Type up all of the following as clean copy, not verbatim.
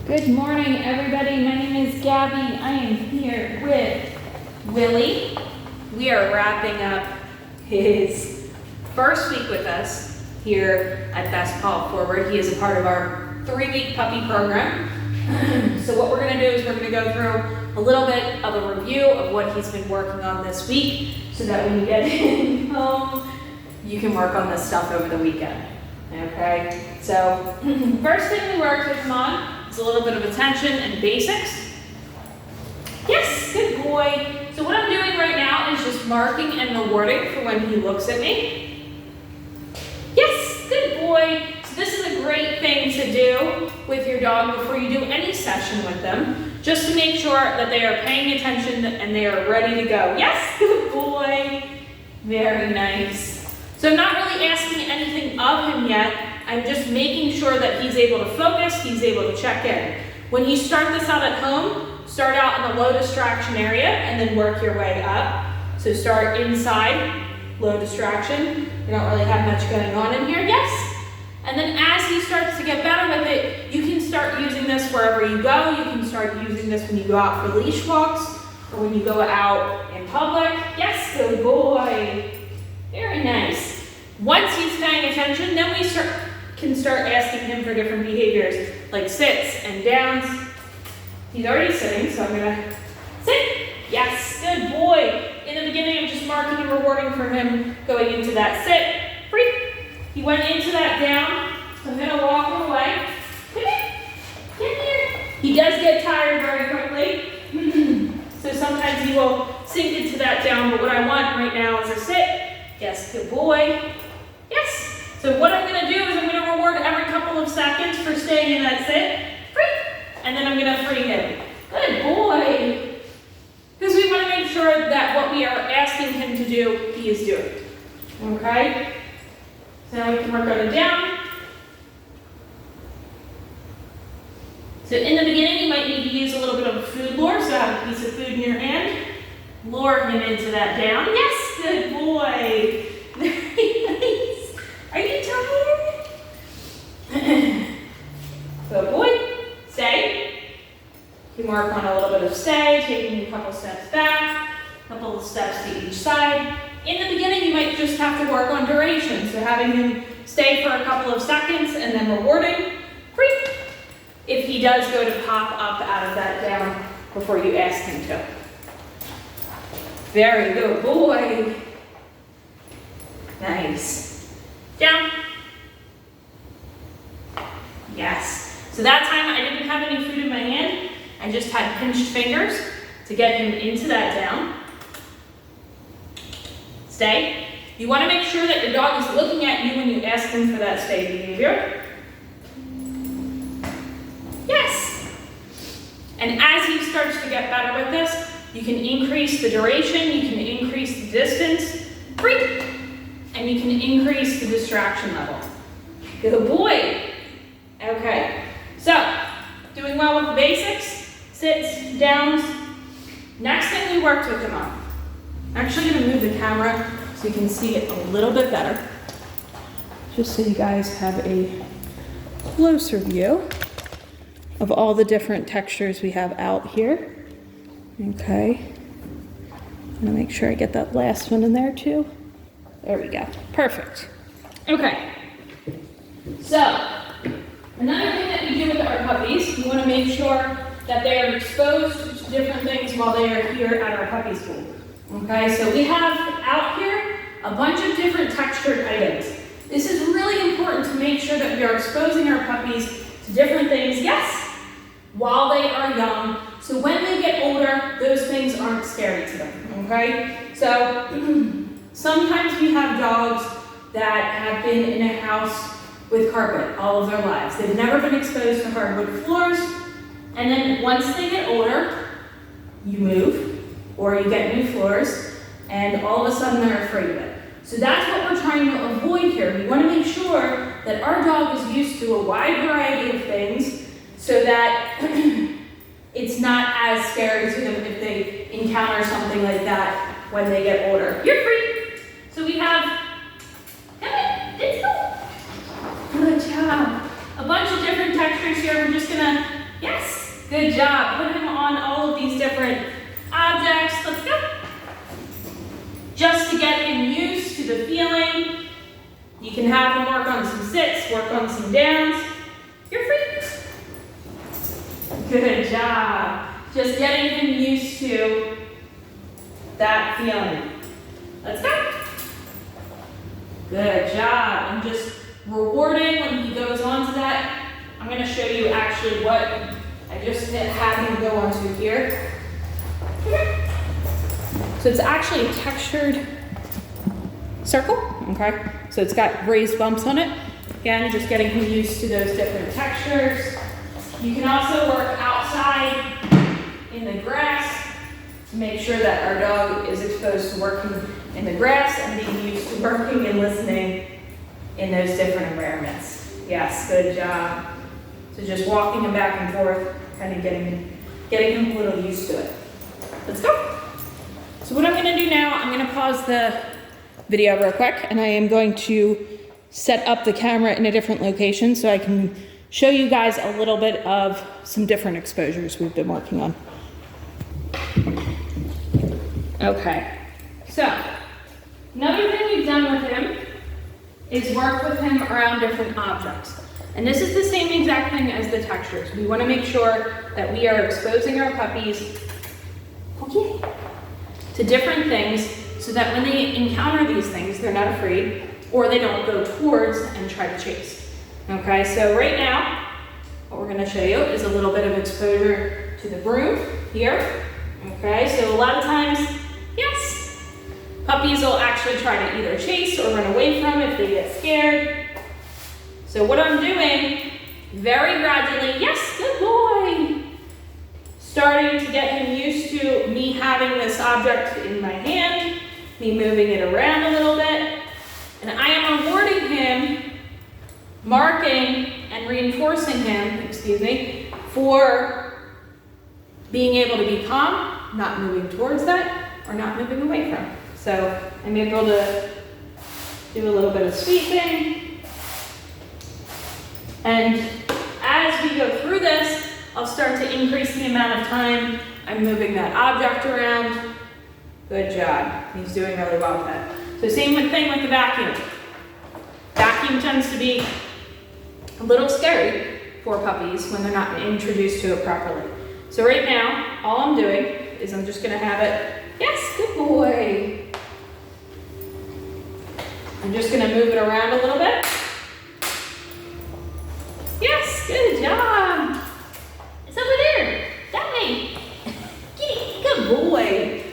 Good morning, everybody. My name is Gabby. I am here with Willie. We are wrapping up his first week with us here at Best Paw Forward. He is a part of our 3-week puppy program. So what we're going to do is we're going to go through a little bit of a review of what he's been working on this week so that when you get him home, you can work on this stuff over the weekend. Okay, so first thing we worked with him on is a little bit of attention and basics. Yes, good boy. So what I'm doing right now is just marking and rewarding for when he looks at me. Yes, good boy. So this is a great thing to do with your dog before you do any session with them, just to make sure that they are paying attention and they are ready to go. Yes, good boy. Very nice. So I'm not really asking anything of him yet. I'm just making sure that he's able to focus, he's able to check in. When you start this out at home, start out in the low distraction area and then work your way up. So start inside, low distraction. We don't really have much going on in here. Yes. And then as he starts to get better with it, you can start using this wherever you go. You can start using this when you go out for leash walks or when you go out in public. Yes, good boy. Very nice. Once he's paying attention, then we can start asking him for different behaviors, like sits and downs. He's already sitting, so I'm gonna sit. Yes, good boy. In the beginning, I'm just marking and rewarding for him going into that sit. Free. He went into that down, so I'm gonna walk him away. Come here. Get here. He does get tired very quickly, so sometimes he will sink into that down, but what I want right now is a sit. Yes, good boy. Yes. So what I'm going to do is I'm going to reward every couple of seconds for staying in that sit. Free. And then I'm going to free him. Good boy. Because we want to make sure that what we are asking him to do, he is doing. Okay? So now we can work on it down. So in the beginning, you might need to use a little bit of a food lure. So have a piece of food in your hand. Lure him into that down. Yes, good boy. Very nice. Are you tired? Good boy. Stay. You can work on a little bit of stay, taking a couple steps back, a couple of steps to each side. In the beginning, you might just have to work on duration. So having him stay for a couple of seconds and then rewarding. Free. If he does go to pop up out of that down before you ask him to. Very good boy. Nice. Down. Yes. So that time I didn't have any food in my hand. I just had pinched fingers to get him into that down. Stay. You want to make sure that your dog is looking at you when you ask him for that stay behavior. Yes. And as he starts to get better with this, you can increase the duration, you can increase the distance, free, and you can increase the distraction level. Good boy. Okay, so doing well with the basics, sits, downs. Next thing we worked with him on. I'm actually gonna move the camera so you can see it a little bit better, just so you guys have a closer view of all the different textures we have out here. Okay, I'm gonna make sure I get that last one in there too. There we go, perfect. Okay, so another thing that we do with our puppies, we wanna make sure that they are exposed to different things while they are here at our puppy school. Okay, so we have out here a bunch of different textured items. This is really important to make sure that we are exposing our puppies to different things, yes, while they are young. So when they get older, those things aren't scary to them, okay? So sometimes we have dogs that have been in a house with carpet all of their lives. They've never been exposed to hardwood floors. And then once they get older, you move or you get new floors and all of a sudden they're afraid of it. So that's what we're trying to avoid here. We want to make sure that our dog is used to a wide variety of things so that it's not as scary to them if they encounter something like that when they get older. You're free. So we have, come in, let's go. Good job. A bunch of different textures here. We're just gonna, yes, Good job. Put him on all of these different objects. Let's go. Just to get him used to the feeling. You can have him work on some sits, work on some downs. You're free. Good job. Just getting him used to that feeling. Let's go. Good job. I'm just rewarding when he goes on to that. I'm going to show you actually what I just had him go onto here. So it's actually a textured circle, okay? So it's got raised bumps on it. Again, just getting him used to those different textures. You can also work outside in the grass to make sure that our dog is exposed to working in the grass and being used to working and listening in those different environments. Yes, good job. So just walking him back and forth, kind of getting him a little used to it. Let's go. So what I'm gonna do now, I'm gonna pause the video real quick, and I am going to set up the camera in a different location so I can show you guys a little bit of some different exposures we've been working on. Okay, so another thing we've done with him is work with him around different objects. And this is the same exact thing as the textures. We want to make sure that we are exposing our puppies to different things so that when they encounter these things, they're not afraid or they don't go towards and try to chase. Okay, so right now, what we're going to show you is a little bit of exposure to the broom here. Okay, so a lot of times, yes, puppies will actually try to either chase or run away from if they get scared. So what I'm doing, very gradually, yes, good boy, starting to get him used to me having this object in my hand, me moving it around a little bit, and I am rewarding him, marking and reinforcing him, for being able to be calm, not moving towards that, or not moving away from it. So I'm able to do a little bit of sweeping. And as we go through this, I'll start to increase the amount of time I'm moving that object around. Good job. He's doing really well with that. So same thing with the vacuum. Vacuum tends to be a little scary for puppies when they're not introduced to it properly. So right now, all I'm doing is I'm just gonna have it, yes, good boy. I'm just gonna move it around a little bit. Yes, good job. It's over there, that way. Kitty, good boy.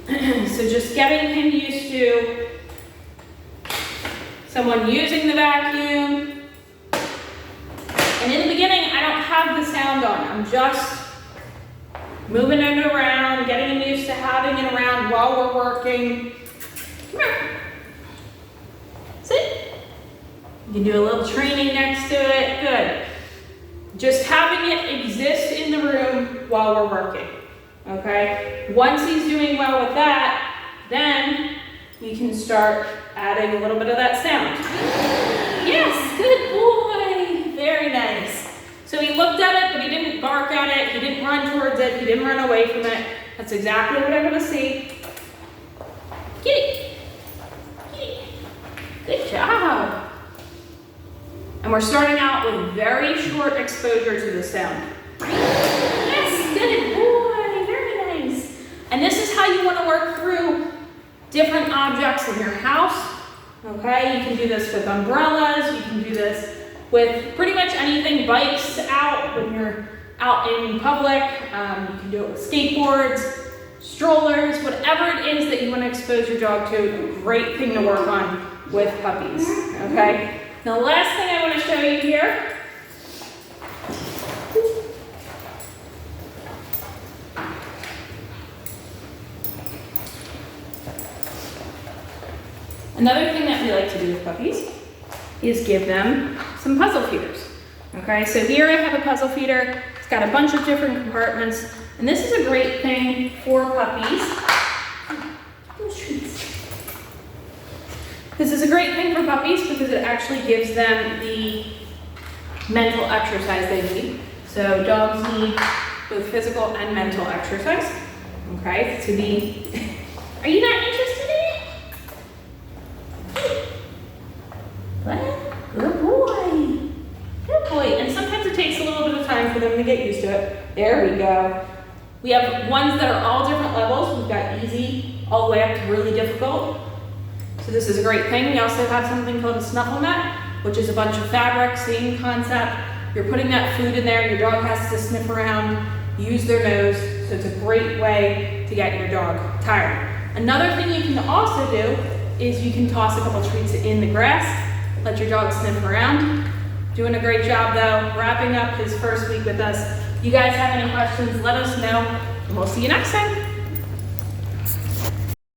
So just getting him used to someone using the vacuum. And in the beginning, I don't have the sound on. I'm just moving it around, getting him used to having it around while we're working. Come here. Sit. You can do a little training next to it. Good. Just having it exist in the room while we're working. Okay? Once he's doing well with that, then we can start adding a little bit of that sound. Yes, good boy. Very nice. So he looked at it, but he didn't bark at it. He didn't run towards it. He didn't run away from it. That's exactly what I want to see. Kitty. Kitty. Good job. And we're starting out with very short exposure to the sound. Yes, good boy. Very nice. And this is how you want to work through different objects in your house. Okay, you can do this with umbrellas. You can do this with pretty much anything, bikes out when you're out in public. You can do it with skateboards, strollers, whatever it is that you want to expose your dog to. Great thing to work on with puppies. Okay. Now, the last thing I want to show you here . Another thing that we like to do with puppies is give them some puzzle feeders. Okay, so here I have a puzzle feeder. It's got a bunch of different compartments, and this is a great thing for puppies. This is a great thing for puppies because it actually gives them the mental exercise they need. So dogs need both physical and mental exercise. Okay, to be, are you not interested in it? What? Good boy. Good boy. And sometimes it takes a little bit of time for them to get used to it. There we go. We have ones that are all different levels. We've got easy all the way up to really difficult. So this is a great thing. We also have something called a snuffle mat, which is a bunch of fabric, same concept. You're putting that food in there, your dog has to sniff around, use their nose, so it's a great way to get your dog tired. Another thing you can also do is you can toss a couple treats in the grass, let your dog sniff around. Doing a great job though, wrapping up his first week with us. You guys have any questions, let us know, and we'll see you next time.